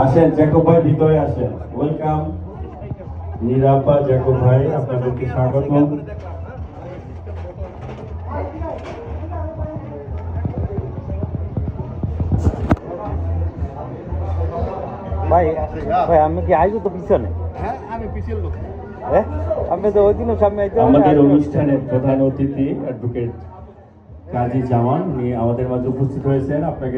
আসেন জ্যাকব ভাই, ভিতরে আসেন। ওয়েলকাম নীরাপা, জ্যাকব ভাই, আপনাদেরকে স্বাগত। ভাই ভাই আমি কি আইজো তো পিছনে? হ্যাঁ, আমি পিছিয়ে লোক। হ্যাঁ, আপনি তো ওই দিনও সামনে আইতে আমাদের অনুষ্ঠানের প্রধান অতিথি অ্যাডভোকেট কাজী জামান উনি আমাদের মাঝে উপস্থিত হয়েছেন। আপনাকে